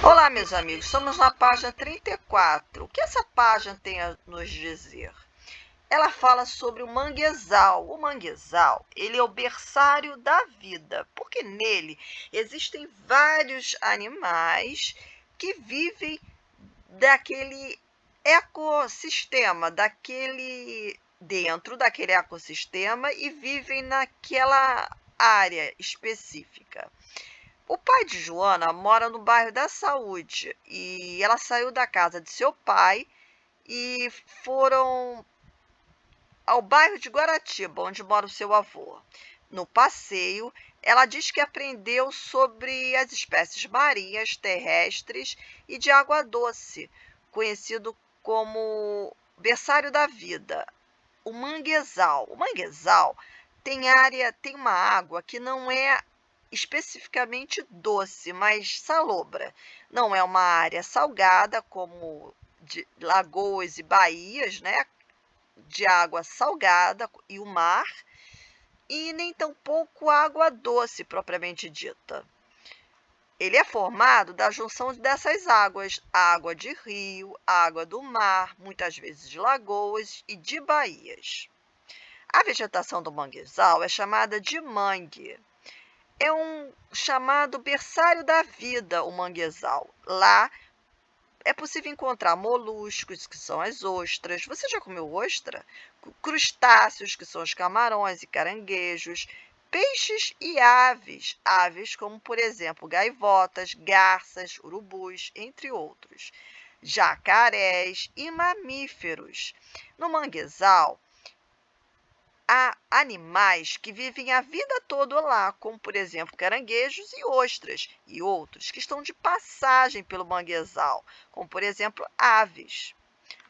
Olá, meus amigos, estamos na página 34. O que essa página tem a nos dizer? Ela fala sobre o manguezal. O manguezal, ele é o berçário da vida, porque nele existem vários animais que vivem daquele ecossistema, dentro daquele ecossistema e vivem naquela área específica. O pai de Joana mora no bairro da Saúde e ela saiu da casa de seu pai e foram ao bairro de Guaratiba, onde mora o seu avô. No passeio, ela diz que aprendeu sobre as espécies marinhas, terrestres e de água doce, conhecido como berçário da vida, o manguezal. O manguezal tem uma água que não é especificamente doce, mas salobra. Não é uma área salgada como de lagoas e baías, né, de água salgada e o mar, e nem tampouco água doce propriamente dita. Ele é formado da junção dessas águas, água de rio, água do mar, muitas vezes de lagoas e de baías. A vegetação do manguezal é chamada de mangue. É um chamado berçário da vida, o manguezal. Lá é possível encontrar moluscos, que são as ostras. Você já comeu ostra? Crustáceos, que são os camarões e caranguejos. Peixes e aves. Aves como, por exemplo, gaivotas, garças, urubus, entre outros. Jacarés e mamíferos. No manguezal, há animais que vivem a vida toda lá, como, por exemplo, caranguejos e ostras, e outros que estão de passagem pelo manguezal, como, por exemplo, aves.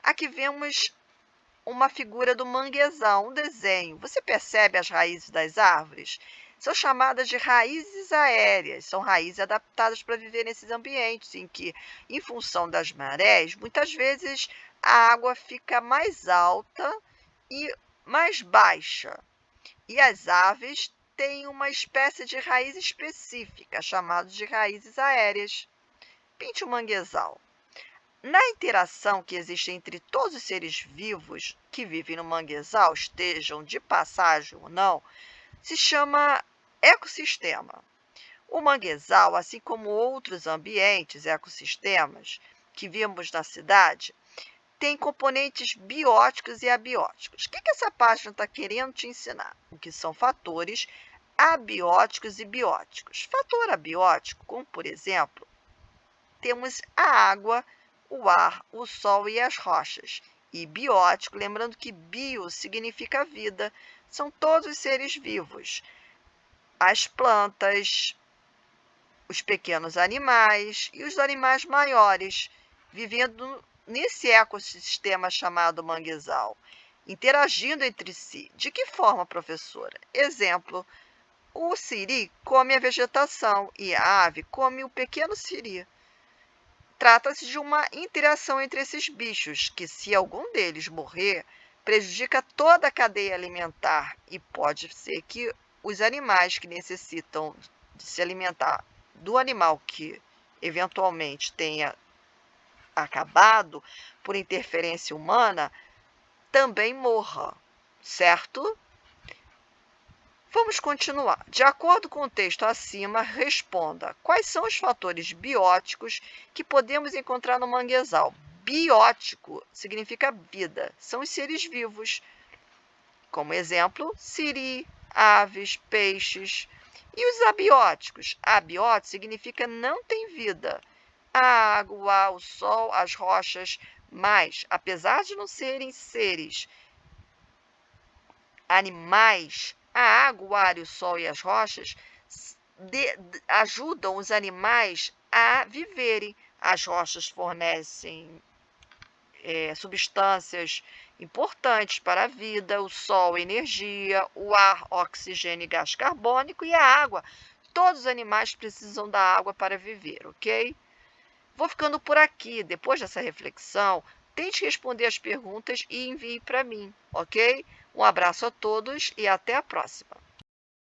Aqui vemos uma figura do manguezal, um desenho. Você percebe as raízes das árvores? São chamadas de raízes aéreas, são raízes adaptadas para viver nesses ambientes em que, em função das marés, muitas vezes a água fica mais alta e mais baixa. E as aves têm uma espécie de raiz específica, chamada de raízes aéreas. Pinte o manguezal. Na interação que existe entre todos os seres vivos que vivem no manguezal, estejam de passagem ou não, se chama ecossistema. O manguezal, assim como outros ambientes, ecossistemas que vimos na cidade, tem componentes bióticos e abióticos. O que essa página está querendo te ensinar? O que são fatores abióticos e bióticos. Fator abiótico, como por exemplo, temos a água, o ar, o sol e as rochas. E biótico, lembrando que bio significa vida, são todos os seres vivos. As plantas, os pequenos animais e os animais maiores, vivendo nesse ecossistema chamado manguezal, interagindo entre si. De que forma, professora? Exemplo, o siri come a vegetação e a ave come o pequeno siri. Trata-se de uma interação entre esses bichos, que se algum deles morrer, prejudica toda a cadeia alimentar e pode ser que os animais que necessitam de se alimentar do animal que eventualmente tenha acabado por interferência humana, também morra, certo? Vamos continuar. De acordo com o texto acima, responda: quais são os fatores bióticos que podemos encontrar no manguezal? Biótico significa vida, são os seres vivos. Como exemplo, siri, aves, peixes. E os abióticos? Abiótico significa não tem vida. A água, o ar, o sol, as rochas, mas, apesar de não serem seres animais, a água, o ar, o sol e as rochas ajudam os animais a viverem. As rochas fornecem substâncias importantes para a vida, o sol, energia, o ar, oxigênio e gás carbônico, e a água. Todos os animais precisam da água para viver, ok? Vou ficando por aqui. Depois dessa reflexão, tente responder as perguntas e envie para mim, ok? Um abraço a todos e até a próxima.